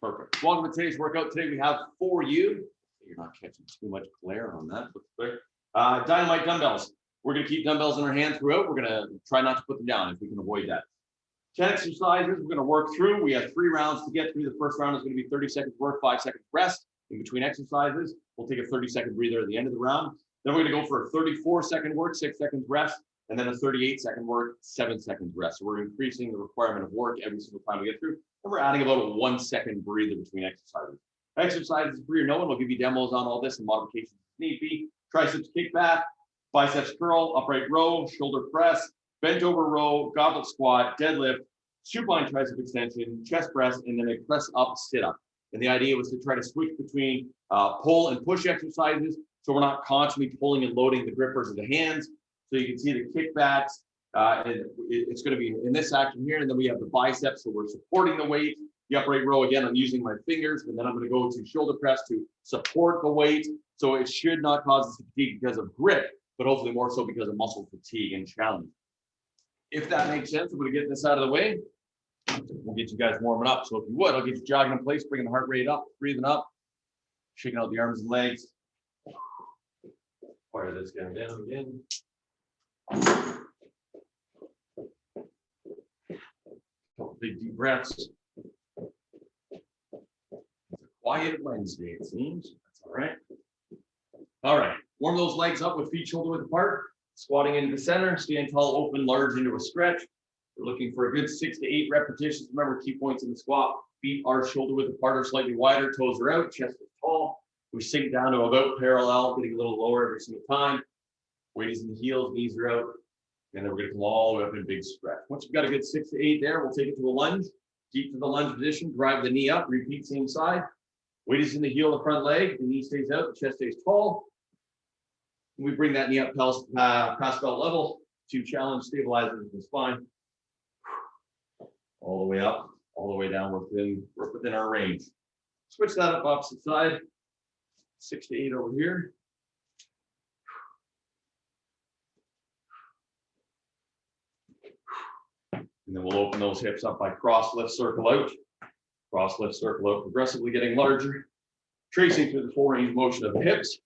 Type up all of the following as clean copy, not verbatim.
Perfect. Welcome to today's workout. Today we have for you, you're not catching too much glare on that. Dynamite dumbbells. We're going to keep dumbbells in our hand throughout. We're going to try not to put them down if we can avoid that. 10 exercises we're going to work through. We have 3 rounds to get through. The first round is going to be 30 seconds work, 5 seconds rest in between exercises. We'll take a 30-second breather at the end of the round. Then we're going to go for a 34-second work, 6 seconds rest, and then a 38-second work, 7 seconds rest. So we're increasing the requirement of work every single time we get through. And we're adding about a 1-second breather between exercises. Exercises for your knowing. We'll give you demos on all this and modifications if need be. Triceps Kickback, Biceps Curl, upright row, shoulder press, bent over row, Goblet Squat, Deadlift, Supine tricep extension, chest press, and then a Press Up Situp. And the idea was to try to switch between pull and push exercises, so we're not constantly pulling and loading the grippers of the hands. So you can see the kickbacks. It's going to be in this action here, and then we have the biceps, so we're supporting the weight. The upright row, again, I'm using my fingers, and then I'm going to go to shoulder press to support the weight. So it should not cause us fatigue because of grip, but hopefully more so because of muscle fatigue and challenge. If that makes sense, I'm going to get this out of the way. We'll get you guys warming up. So if you would, I'll get you jogging in place, bringing the heart rate up, breathing up, shaking out the arms and legs. Fire this guy down again. Couple big deep breaths. It's a quiet Wednesday, it seems. That's all right. All right. Warm those legs up with feet shoulder width apart. Squatting into the center, stand tall, open, large into a stretch. We're looking for a good 6 to 8 repetitions. Remember, key points in the squat. Feet are shoulder width apart or slightly wider, toes are out, chest is tall. We sink down to about parallel, getting a little lower every single time. Weight is in the heels, knees are out. And then we're going to come all the way up in a big stretch. Once we've got a good 6 to 8 there, we'll take it to a lunge. Deep to the lunge position, drive the knee up, repeat same side. Weight is in the heel of the front leg, the knee stays out, the chest stays tall. We bring that knee up past belt level to challenge stabilizers of the spine. All the way up, all the way down, we're within our range. Switch that up opposite side. 6 to 8 over here. And then we'll open those hips up by cross lift, circle out. Cross lift, circle out, progressively getting larger. Tracing through the full range of motion of the hips.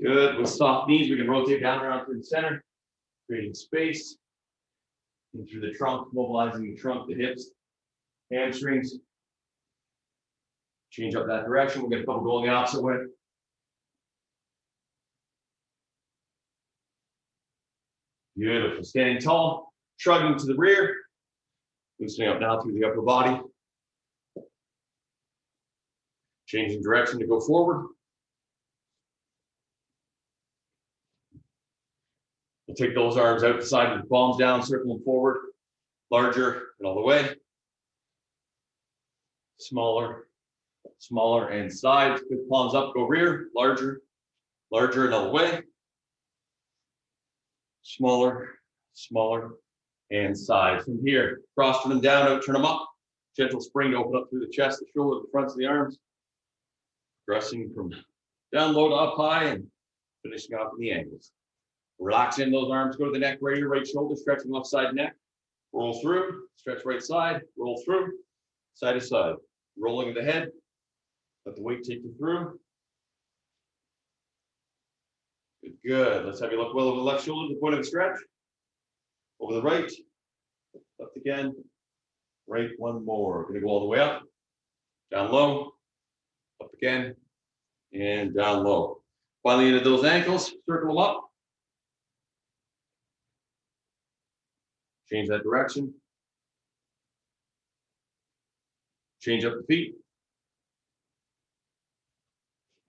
Good. With soft knees, we can rotate down around through the center, creating space. In through the trunk, mobilizing the trunk, the hips, hamstrings. Change up that direction. We'll get a couple going the opposite way. Beautiful. Standing tall, shrugging to the rear. Loosening up now through the upper body. Changing direction to go forward. We'll take those arms out the side with the palms down, circling forward, larger and all the way. Smaller, smaller and sides. With palms up, go rear, larger, larger and all the way. Smaller, smaller and sides. From here, cross turn them down, out, turn them up. Gentle spring to open up through the chest, the shoulder, the fronts of the arms. Progressing from down low to up high and finishing off in the ankles. Relax in those arms, go to the neck, right ear, right shoulder, stretching left side neck. Roll through, stretch right side, roll through, side to side. Rolling the head, let the weight take you through. Good, good. Let's have you look well over the left shoulder, the point of the stretch. Over the right, left again, right one more. We're gonna go all the way up, down low, up again, and down low. Finally into those ankles, circle them up. Change that direction. Change up the feet.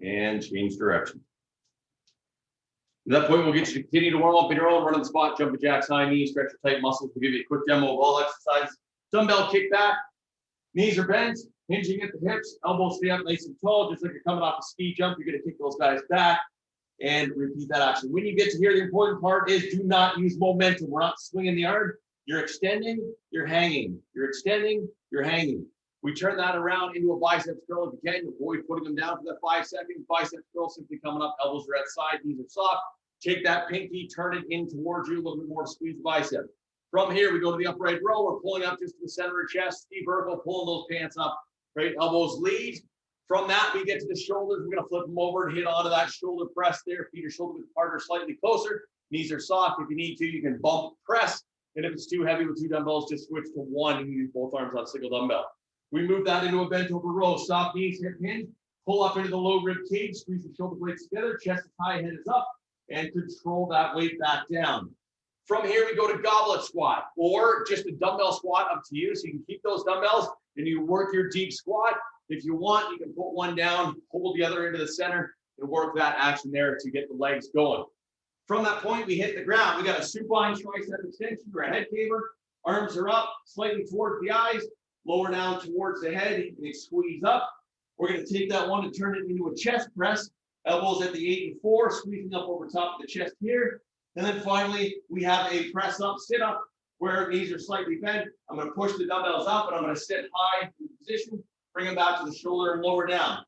And change direction. At that point, we'll get you to continue to warm up in your own running spot, jumping jacks, high knees, stretch your tight muscles. We'll give you a quick demo of all exercises. Dumbbell kickback. Knees are bent, hinging at the hips, elbows stay up nice and tall, just like you're coming off a ski jump. You're going to kick those guys back and repeat that action. When you get to here, the important part is do not use momentum. We're not swinging the arm. You're extending, you're hanging. You're extending, you're hanging. We turn that around into a biceps curl if you can. Avoid putting them down for that 5 seconds. Biceps curl, simply coming up, elbows are at side, knees are soft. Take that pinky, turn it in towards you a little bit more to squeeze the bicep. From here, we go to the upright row. We're pulling up just to the center of the chest, deep vertical, pulling those pants up, right? Elbows lead. From that, we get to the shoulders. We're going to flip them over and hit onto that shoulder press there. Feet are shoulder width apart or slightly closer. Knees are soft. If you need to, you can bump press. And if it's too heavy with 2 dumbbells, just switch to 1 and use both arms on a single dumbbell. We move that into a bent over row. Soft knees, hip hinge. Pull up into the low rib cage. Squeeze the shoulder blades together. Chest is high, head is up. And control that weight back down. From here, we go to goblet squat or just a dumbbell squat, up to you. So you can keep those dumbbells and you work your deep squat. If you want, you can put one down, pull the other into the center, and work that action there to get the legs going. From that point, we hit the ground. We got a supine tricep extension or a head caver. Arms are up, slightly towards the eyes, lower down towards the head. You can squeeze up. We're going to take that one and turn it into a chest press. Elbows at the 8 and 4, squeezing up over top of the chest here. And then finally, we have a press up sit-up where knees are slightly bent. I'm going to push the dumbbells up, and I'm going to sit high in position. Bring them back to the shoulder and lower down.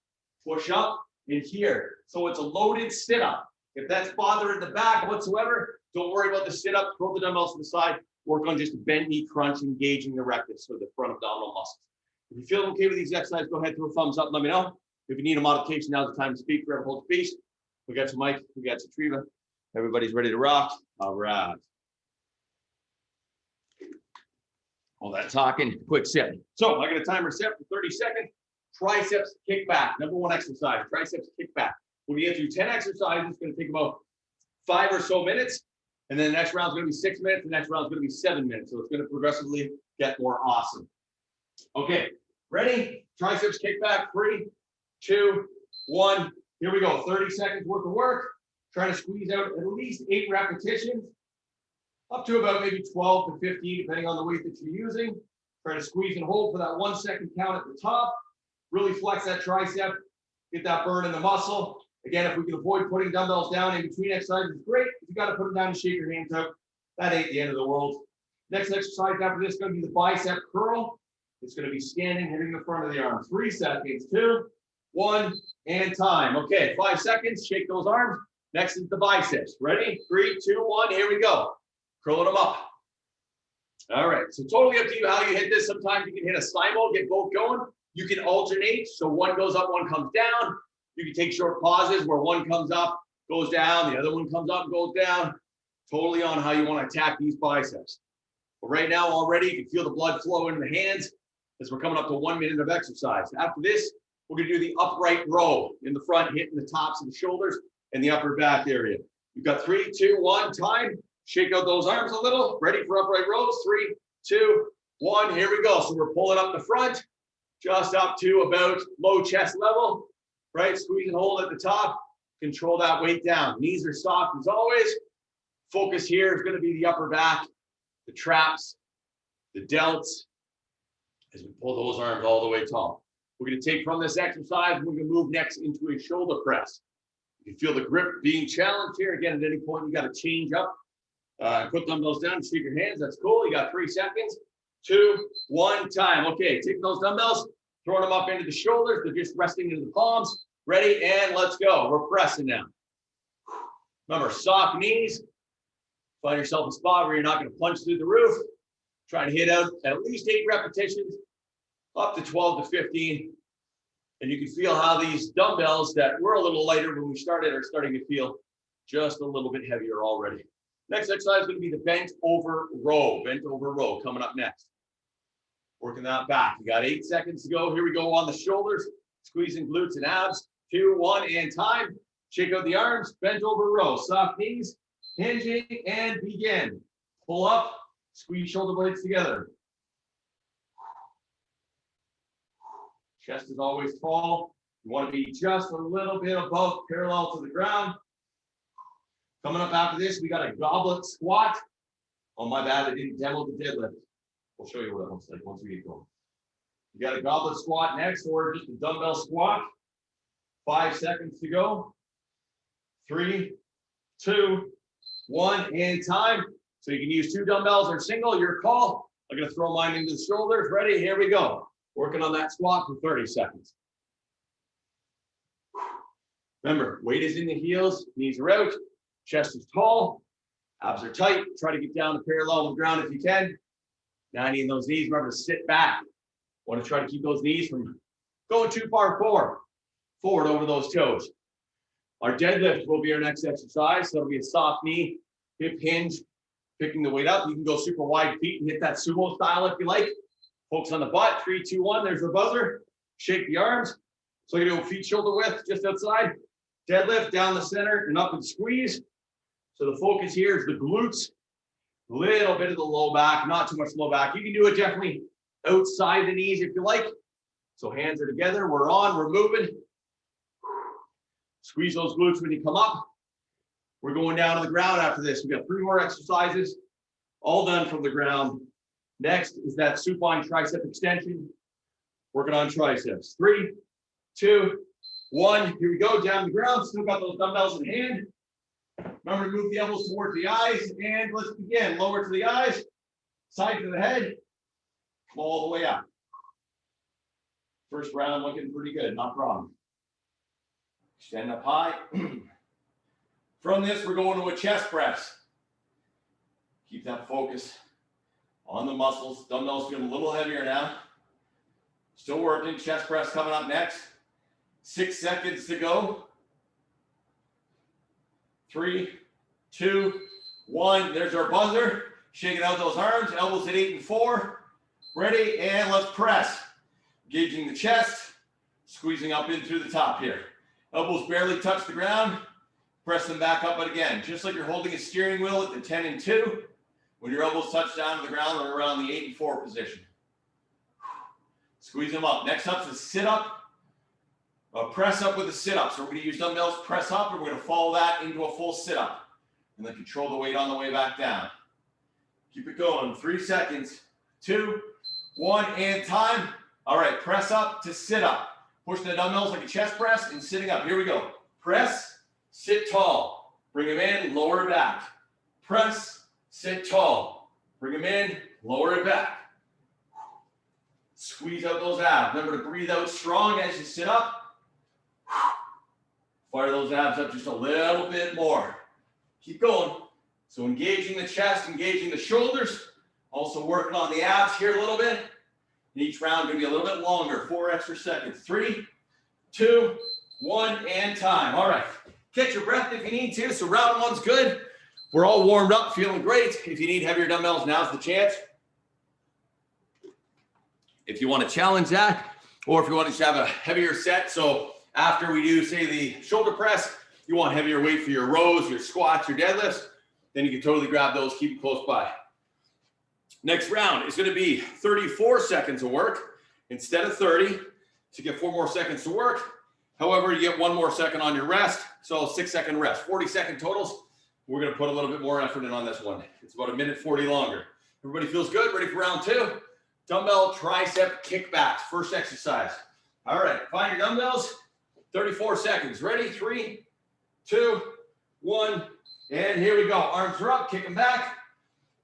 Push up and here. So it's a loaded sit-up. If that's bothering the back whatsoever, don't worry about the sit-up. Throw the dumbbells to the side. Work on just bend knee crunch, engaging the rectus or the front abdominal muscles. If you feel okay with these exercises, go ahead, throw a thumbs up. Let me know. If you need a modification, now's the time to speak. Grab a hold of peace. We got some Mike. We got some Triva. Everybody's ready to rock. All right. All that talking, quick set. So I got a timer set for 30 seconds. Triceps kickback, number 1 exercise, triceps kickback. When you get through 10 exercises, it's going to take about 5 or so minutes. And then the next round is going to be 6 minutes. The next round is going to be 7 minutes. So it's going to progressively get more awesome. Okay, ready? Triceps kickback, 3, 2, 1. Here we go. 30 seconds worth of work. Trying to squeeze out at least 8 repetitions. Up to about maybe 12 to 15, depending on the weight that you're using. Try to squeeze and hold for that 1 second count at the top. Really flex that tricep, get that burn in the muscle. Again, if we can avoid putting dumbbells down in between exercises, great. If you got to put them down and shake your hands out, that ain't the end of the world. Next exercise after this is going to be the bicep curl. It's going to be standing, hitting the front of the arm. 3 seconds, 2, 1, and time. Okay, 5 seconds, shake those arms. Next is the biceps. Ready? 3, 2, 1, here we go. Curling them up. All right, so totally up to you how you hit this. Sometimes you can hit a simo, get both going. You can alternate, so one goes up, one comes down. You can take short pauses where one comes up, goes down, the other one comes up, goes down. Totally on how you want to attack these biceps. But right now already, you can feel the blood flow in the hands as we're coming up to 1 minute of exercise. After this, we're going to do the upright row in the front, hitting the tops of the shoulders and the upper back area. You've got 3, 2, 1, time. Shake out those arms a little. Ready for upright rows. 3, 2, 1. Here we go. So we're pulling up the front, just up to about low chest level, right? Squeeze and hold at the top. Control that weight down. Knees are soft as always. Focus here is going to be the upper back, the traps, the delts, as we pull those arms all the way tall. We're going to take from this exercise, we're going to move next into a shoulder press. You feel the grip being challenged here. Again, at any point, you got to change up. Put dumbbells down, shake your hands. That's cool. You got 3 seconds. 2, 1, time. Okay, take those dumbbells, throwing them up into the shoulders. They're just resting into the palms. Ready, and let's go. We're pressing now. Remember, soft knees. Find yourself a spot where you're not going to punch through the roof. Try to hit out at least 8 repetitions, up to 12 to 15. And you can feel how these dumbbells that were a little lighter when we started are starting to feel just a little bit heavier already. Next exercise is going to be the bent over row. Bent over row coming up next. Working that back. You got 8 seconds to go. Here we go on the shoulders. Squeezing glutes and abs. 2, 1, and time. Shake out the arms. Bent over row. Soft knees. Hinging and begin. Pull up. Squeeze shoulder blades together. Chest is always tall. You want to be just a little bit above, parallel to the ground. Coming up after this, we got a goblet squat. Oh, my bad, I didn't demo the deadlift. We'll show you what it looks like once we get going. You got a goblet squat next, or just a dumbbell squat. 5 seconds to go. 3, 2, 1, and time. So you can use 2 dumbbells or single, your call. I'm going to throw mine into the shoulders. Ready? Here we go. Working on that squat for 30 seconds. Remember, weight is in the heels, knees are out. Chest is tall, abs are tight. Try to get down to parallel with the ground if you can. 90 in those knees. Remember to sit back. Want to try to keep those knees from going too far forward over those toes. Our deadlift will be our next exercise. So it'll be a soft knee, hip hinge, picking the weight up. You can go super wide feet and hit that sumo style if you like. Focus on the butt. 3, 2, 1. There's the buzzer. Shake the arms. So you do feet shoulder width just outside. Deadlift down the center and up and squeeze. So the focus here is the glutes. A little bit of the low back, not too much low back. You can do it definitely outside the knees if you like. So hands are together. We're on. We're moving. Squeeze those glutes when you come up. We're going down to the ground after this. We've got 3 more exercises, all done from the ground. Next is that supine tricep extension. Working on triceps. 3, 2, 1. Here we go, down the ground. Still got those dumbbells in hand. Remember to move the elbows towards the eyes. And let's begin. Lower to the eyes, side to the head, all the way up. First round looking pretty good, not wrong. Stand up high. From this, we're going to a chest press. Keep that focus on the muscles. Dumbbells feel a little heavier now. Still working. Chest press coming up next. 6 seconds to go. 3, 2, 1. There's our buzzer. Shaking out those arms. Elbows at 8 and 4. Ready, and let's press. Engaging the chest. Squeezing up in through the top here. Elbows barely touch the ground. Press them back up again. Just like you're holding a steering wheel at the 10 and 2. When your elbows touch down to the ground, they're around the 8 and 4 position. Squeeze them up. Next up is a sit-up. A press up with a sit-up. So we're going to use dumbbells, press up, and we're going to follow that into a full sit-up. And then control the weight on the way back down. Keep it going. 3 seconds. 2, 1, and time. All right, press up to sit up. Pushing the dumbbells like a chest press and sitting up. Here we go. Press, sit tall. Bring them in, lower it back. Press, sit tall. Bring them in, lower it back. Squeeze out those abs. Remember to breathe out strong as you sit up. Fire those abs up just a little bit more. Keep going. So engaging the chest, engaging the shoulders. Also working on the abs here a little bit. And each round going to be a little bit longer. 4 extra seconds. 3, 2, 1, and time. All right. Catch your breath if you need to. So round 1's good. We're all warmed up, feeling great. If you need heavier dumbbells, now's the chance. If you want to challenge that, or if you want to just have a heavier set. So after we do, say, the shoulder press, you want heavier weight for your rows, your squats, your deadlifts, then you can totally grab those, keep it close by. Next round is going to be 34 seconds of work instead of 30. So you get 4 more seconds to work. However, you get 1 more second on your rest. So 6-second rest, 40-second totals. We're going to put a little bit more effort in on this one. It's about 1:40 longer. Everybody feels good? Ready for round 2? Dumbbell tricep kickbacks, first exercise. All right, find your dumbbells. 34 seconds. Ready? 3, 2, 1, and here we go. Arms are up, kick them back.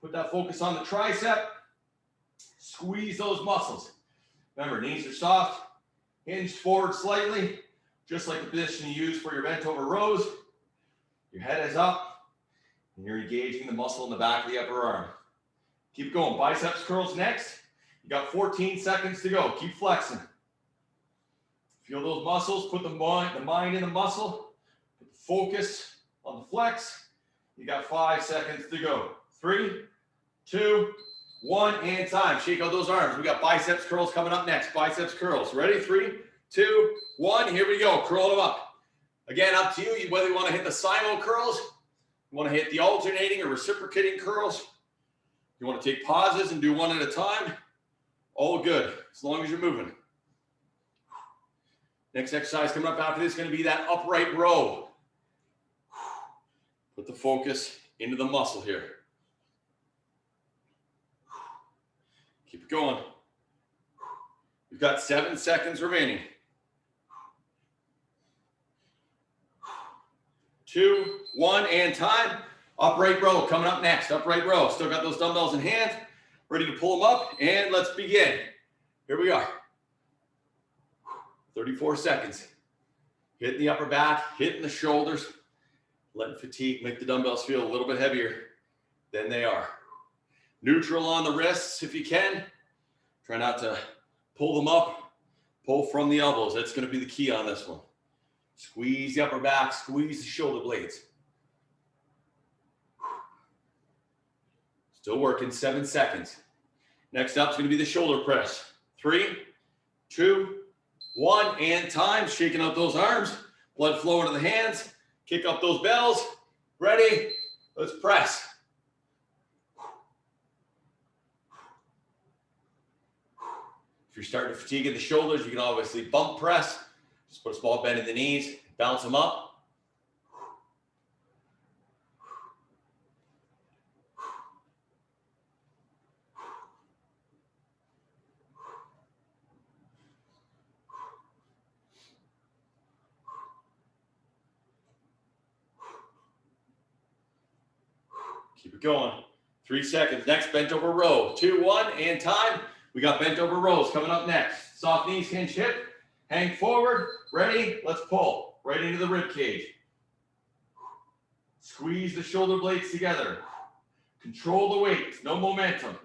Put that focus on the tricep. Squeeze those muscles. Remember, knees are soft, hinged forward slightly, just like the position you use for your bent over rows. Your head is up, and you're engaging the muscle in the back of the upper arm. Keep going. Biceps curls next. You got 14 seconds to go. Keep flexing. Feel those muscles. Put the mind in the muscle. Put the focus on the flex. You got 5 seconds to go. 3, 2, 1, and time. Shake out those arms. We got biceps curls coming up next. Biceps curls. Ready? 3, 2, 1. Here we go. Curl them up. Again, up to you. Whether you want to hit the simo curls, you want to hit the alternating or reciprocating curls. You want to take pauses and do one at a time. All good, as long as you're moving. Next exercise coming up after this is going to be that upright row. Put the focus into the muscle here. Keep it going. We've got 7 seconds remaining. 2, 1, and time. Upright row coming up next. Upright row. Still got those dumbbells in hand. Ready to pull them up, and let's begin. Here we are. 34 seconds. Hitting the upper back, hitting the shoulders. Letting fatigue make the dumbbells feel a little bit heavier than they are. Neutral on the wrists if you can. Try not to pull them up. Pull from the elbows. That's going to be the key on this one. Squeeze the upper back. Squeeze the shoulder blades. Still working, 7 seconds. Next up is going to be the shoulder press. 3, 2, 1, and time. Shaking out those arms. Blood flow into the hands. Kick up those bells. Ready? Let's press. If you're starting to fatigue in the shoulders, you can obviously bump press. Just put a small bend in the knees. Bounce them up. Keep it going. 3 seconds. Next, bent over row. 2, 1, and time. We got bent over rows coming up next. Soft knees, hinge hip. Hang forward. Ready? Let's pull. Right into the rib cage. Squeeze the shoulder blades together. Control the weight. No momentum.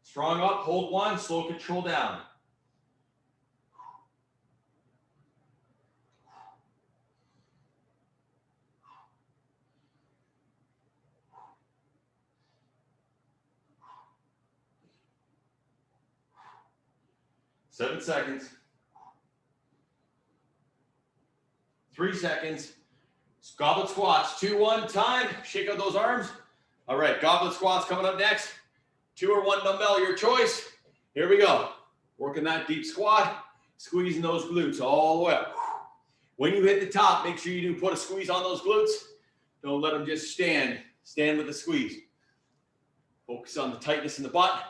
Strong up. Hold 1. Slow control down. Seven seconds. 3 seconds. Goblet squats. 2, 1, time. Shake out those arms. All right, goblet squats coming up next. 2 or 1 dumbbell, your choice. Here we go. Working that deep squat. Squeezing those glutes all the way up. When you hit the top, make sure you do put a squeeze on those glutes. Don't let them just stand. Stand with the squeeze. Focus on the tightness in the butt.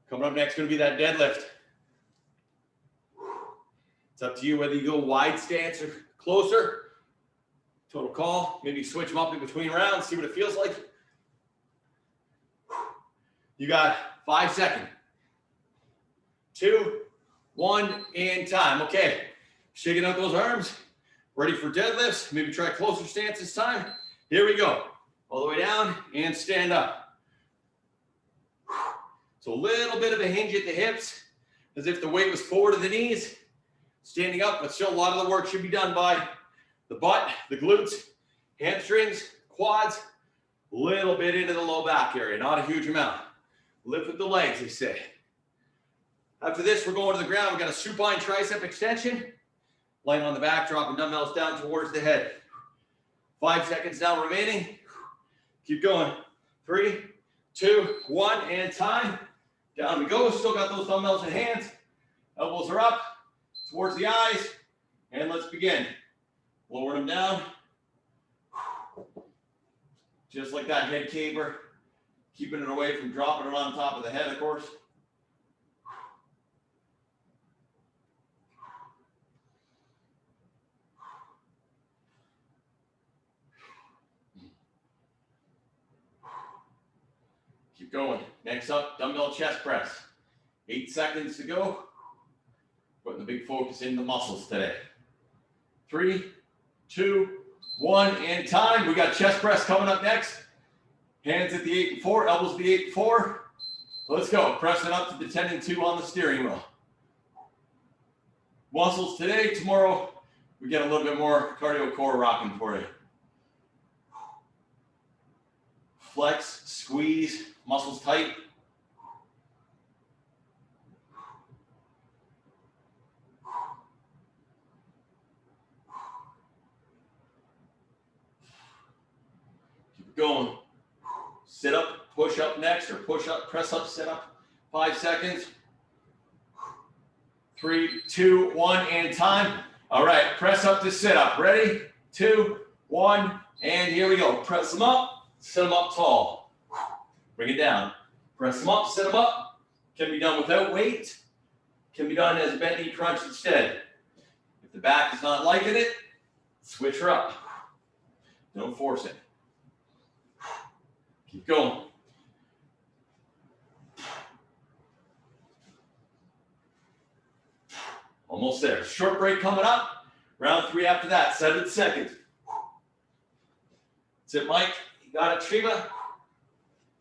Coming up next, going to be that deadlift. It's up to you whether you go wide stance or closer. Total call. Maybe switch them up in between rounds. See what it feels like. You got 5 seconds. 2, 1, and time. Okay. Shaking out those arms. Ready for deadlifts. Maybe try closer stance this time. Here we go. All the way down and stand up. So a little bit of a hinge at the hips, as if the weight was forward to the knees. Standing up, but still a lot of the work should be done by the butt, the glutes, hamstrings, quads, a little bit into the low back area, not a huge amount. Lift with the legs, they say. After this, we're going to the ground. We've got a supine tricep extension. Laying on the back, dropping dumbbells down towards the head. 5 seconds now remaining. Keep going. 3, 2, 1, and time. Down we go. Still got those dumbbells in hands. Elbows are up towards the eyes. And let's begin. Lowering them down. Just like that head caper. Keeping it away from dropping it on top of the head, of course. Keep going. Next up, dumbbell chest press. 8 seconds to go. Putting the big focus in the muscles today. 3, 2, 1, and time. We got chest press coming up next. Hands at the 8 and 4, elbows at the 8 and 4. Let's go. Press it up to the 10 and 2 on the steering wheel. Muscles today. Tomorrow, we get a little bit more cardio core rocking for you. Flex, squeeze, muscles tight. Keep it going. Sit up, push up next, or push up, press up, sit up. 5 seconds. 3, 2, 1, and time. All right, press up to sit up. Ready? 2, 1, and here we go. Press them up. Sit them up tall. Bring it down. Press them up, sit them up. Can be done without weight. Can be done as a bent knee crunch instead. If the back is not liking it, switch her up. Don't force it. Keep going. Almost there. Short break coming up. Round 3 after that. 7 seconds. That's it, Mike. You got it, Shiva.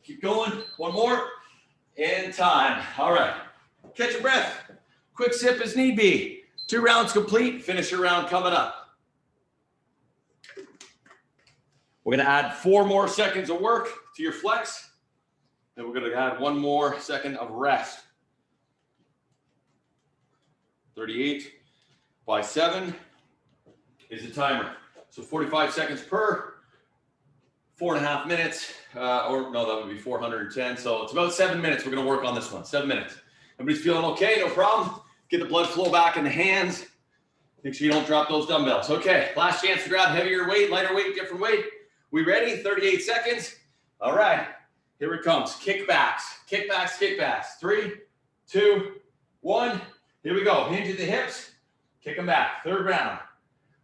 Keep going. One more. And time. All right. Catch your breath. Quick sip as need be. 2 rounds complete. Finish your round coming up. We're going to add 4 more seconds of work to your flex. Then we're going to add 1 more second of rest. 38 by 7 is the timer. So 45 seconds per, 4.5 minutes, or no, that would be 410. So it's about 7 minutes. We're going to work on this one. 7 minutes. Everybody's feeling okay? No problem. Get the blood flow back in the hands. Make sure you don't drop those dumbbells. Okay, last chance to grab heavier weight, lighter weight, different weight. We ready? 38 seconds. All right, here it comes. Kickbacks, kickbacks, kickbacks. 3, 2, 1. Here we go. Hinge at the hips. Kick them back. 3rd round.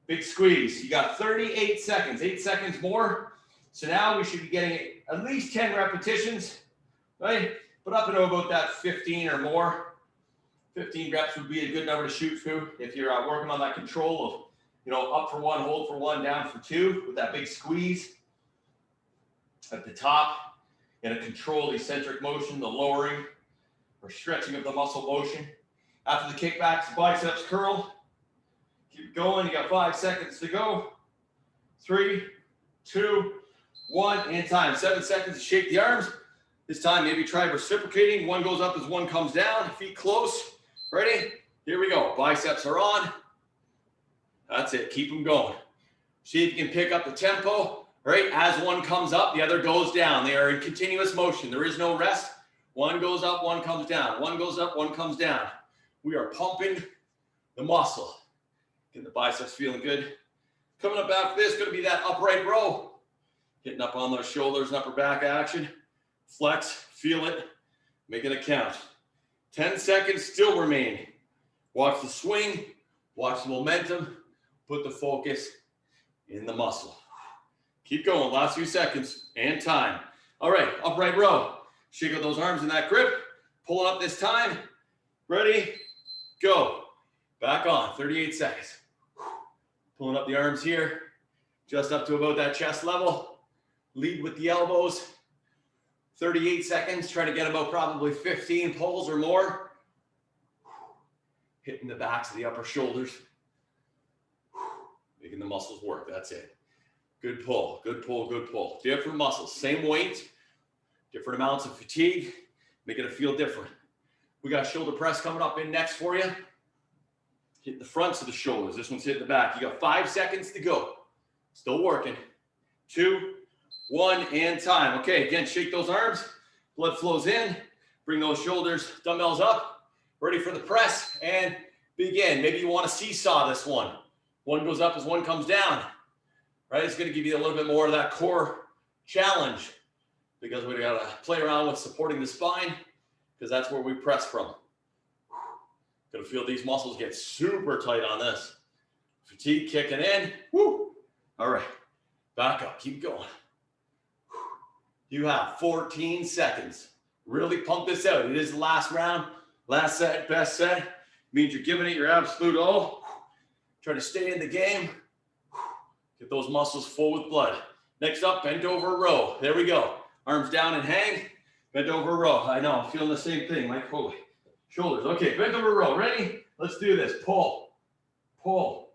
Big squeeze. You got 38 seconds. 8 seconds more. So now we should be getting at least 10 repetitions, right? But up and over about that 15 or more. 15 reps would be a good number to shoot for if you're working on that control of, up for 1, hold for 1, down for 2 with that big squeeze at the top and a controlled eccentric motion, the lowering or stretching of the muscle motion. After the kickbacks, biceps curl. Keep going. You got 5 seconds to go. 3, 2, 1, and time. 7 seconds to shake the arms. This time, maybe try reciprocating. 1 goes up as 1 comes down. Feet close. Ready? Here we go. Biceps are on. That's it. Keep them going. See if you can pick up the tempo. Right? As 1 comes up, the other goes down. They are in continuous motion. There is no rest. 1 goes up, 1 comes down. 1 goes up, 1 comes down. We are pumping the muscle. Getting the biceps feeling good. Coming up after this, going to be that upright row. Getting up on those shoulders and upper back action. Flex, feel it, make it count. 10 seconds still remain. Watch the swing, watch the momentum, put the focus in the muscle. Keep going, last few seconds and time. All right, upright row. Shake out those arms in that grip. Pull it up this time. Ready, go. Back on, 38 seconds. Pulling up the arms here, just up to about that chest level. Lead with the elbows. 38 seconds, try to get about probably 15 pulls or more. Hitting the backs of the upper shoulders. Making the muscles work, that's it. Good pull, good pull, good pull. Different muscles, same weight, different amounts of fatigue, making it feel different. We got shoulder press coming up in next for you. Hit the fronts of the shoulders, this one's hitting the back. You got 5 seconds to go. Still working. 2, 1, and time. Okay, again, shake those arms. Blood flows in. Bring those shoulders, dumbbells up. Ready for the press, and begin. Maybe you want to seesaw this one. 1 goes up as 1 comes down. Right? It's going to give you a little bit more of that core challenge because we got to play around with supporting the spine because that's where we press from. Going to feel these muscles get super tight on this. Fatigue kicking in. Woo! All right, back up. Keep going. You have 14 seconds. Really pump this out. It is the last round, last set, best set. Means you're giving it your absolute all. Try to stay in the game. Get those muscles full with blood. Next up, bent over row. There we go. Arms down and hang. Bent over row. I know, I'm feeling the same thing. Like, holy. Shoulders. Okay, bent over row. Ready? Let's do this. Pull, pull,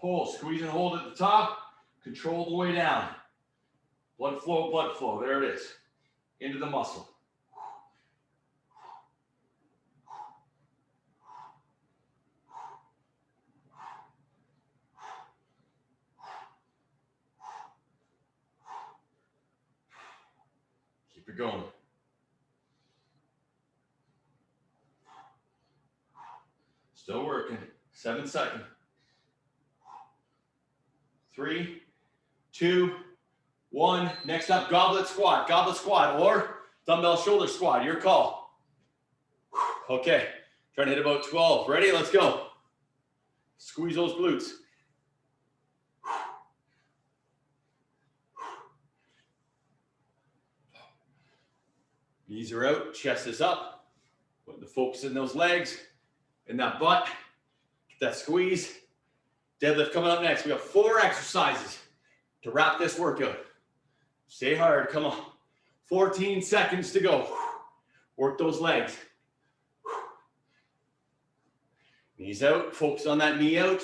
pull. Squeeze and hold at the top. Control the way down. Blood flow, blood flow. There it is. Into the muscle. Keep it going. Still working. 7 seconds. 3, 2, 1. Next up, goblet squat. Goblet squat or dumbbell shoulder squat. Your call. Okay. Trying to hit about 12. Ready? Let's go. Squeeze those glutes. Knees are out. Chest is up. Put the focus in those legs. In that butt, get that squeeze. Deadlift coming up next. We have 4 exercises to wrap this workout. Stay hard, come on. 14 seconds to go. Work those legs. Knees out, focus on that knee out.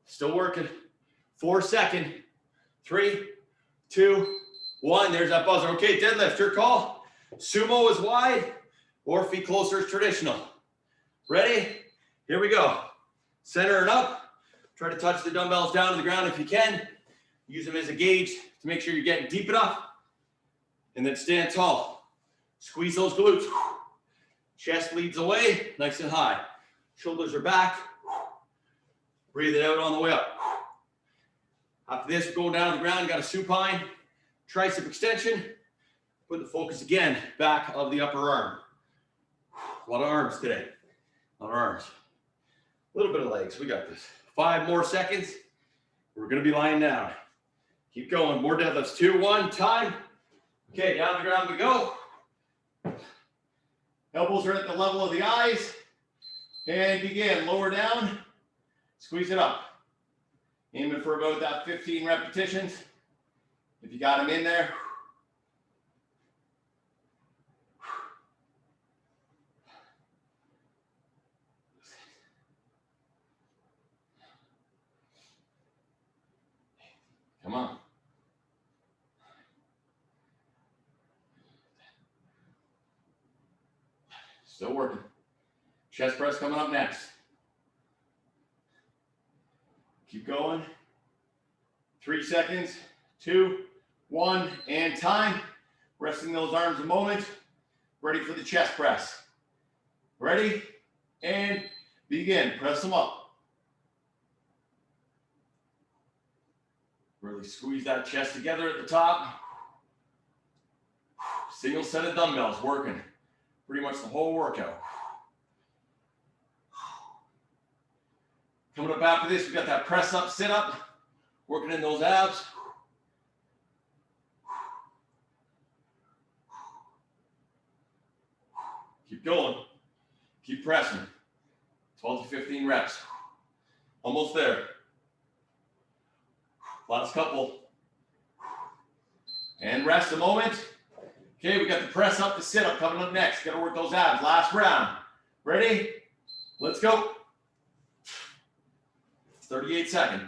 Still working. 4 seconds. 3, 2, 1. There's that buzzer. Okay, deadlift, your call. Sumo is wide or feet closer is traditional. Ready? Here we go. Center and up. Try to touch the dumbbells down to the ground if you can. Use them as a gauge to make sure you're getting deep enough. And then stand tall. Squeeze those glutes. Chest leads away, nice and high. Shoulders are back. Breathe it out on the way up. After this, going down to the ground, you got a supine, tricep extension. Put the focus again, back of the upper arm. A lot of arms today. A lot of arms. A little bit of legs, we got this. 5 more seconds. We're gonna be lying down. Keep going, more deadlifts. 2, 1, time. Okay, down to the ground we go. Elbows are at the level of the eyes. And begin, lower down, squeeze it up. Aiming for about that 15 repetitions. If you got them in there. Come on. Still working. Chest press coming up next. Keep going. 3 seconds, 2, 1, and time. Resting those arms a moment. Ready for the chest press. Ready? And begin. Press them up. Really squeeze that chest together at the top. Single set of dumbbells working pretty much the whole workout. Coming up after this, we've got that press up, sit up, working in those abs. Keep going, keep pressing. 12 to 15 reps. Almost there. Last couple. And rest a moment. Okay, we got the press up, the sit up coming up next. Got to work those abs. Last round. Ready? Let's go. 38 seconds.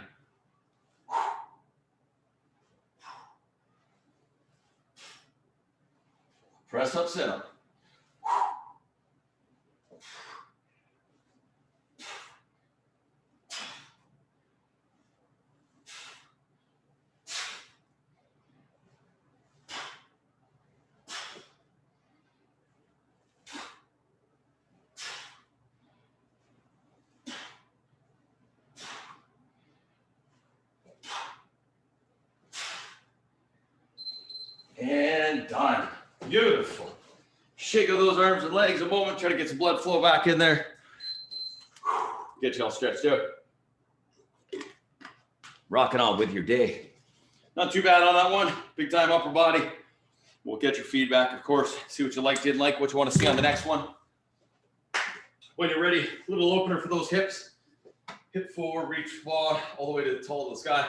Press up, sit up. And done. Beautiful. Shake of those arms and legs a moment. Try to get some blood flow back in there. Get you all stretched out. Rocking on with your day. Not too bad on that one. Big time upper body. We'll get your feedback, of course. See what you like, didn't like, what you want to see on the next one. When you're ready, a little opener for those hips. Hip forward, reach forward, all the way to the toe of the sky.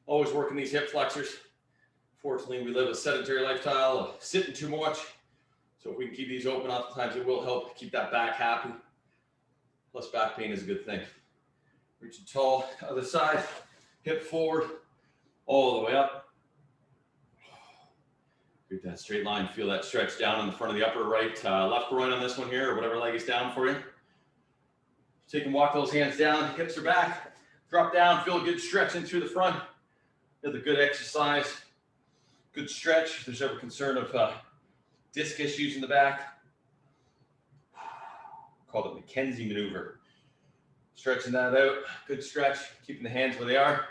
Always working these hip flexors. Fortunately, we live a sedentary lifestyle of sitting too much. So if we can keep these open, oftentimes it will help keep that back happy. Plus back pain is a good thing. Reach it tall, other side, hip forward, all the way up. Get that straight line, feel that stretch down in the front of the upper right, left groin on this one here, or whatever leg is down for you. So you can walk those hands down, hips are back, drop down, feel a good stretch in through the front. Feel the good exercise. Good stretch if there's ever concern of disc issues in the back. Called it McKenzie maneuver. Stretching that out, good stretch, keeping the hands where they are.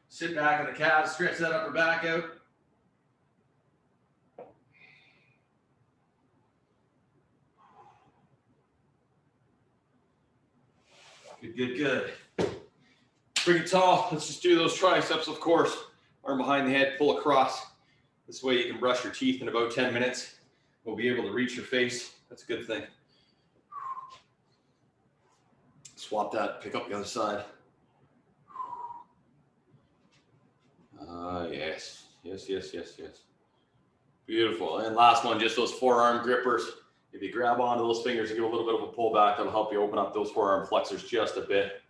Sit back on the calves, stretch that upper back out. Good, good, good. Bring it tall, let's just do those triceps, of course. Arm behind the head, pull across. This way you can brush your teeth in about 10 minutes. We'll be able to reach your face. That's a good thing. Swap that, pick up the other side. Yes. Yes. Beautiful. And last one, just those forearm grippers. If you grab onto those fingers and give a little bit of a pullback, that'll help you open up those forearm flexors just a bit.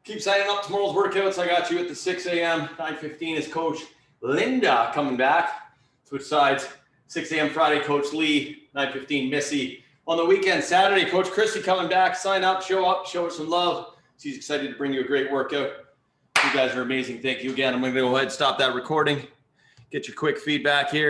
Keep signing up tomorrow's workouts. I got you at the 6 a.m. 9:15 is Coach Linda coming back. Switch sides. 6 a.m. Friday, Coach Lee. 9:15, Missy. On the weekend, Saturday, Coach Christy coming back. Sign up, show her some love. She's excited to bring you a great workout. You guys are amazing. Thank you again. I'm going to go ahead and stop that recording. Get your quick feedback here.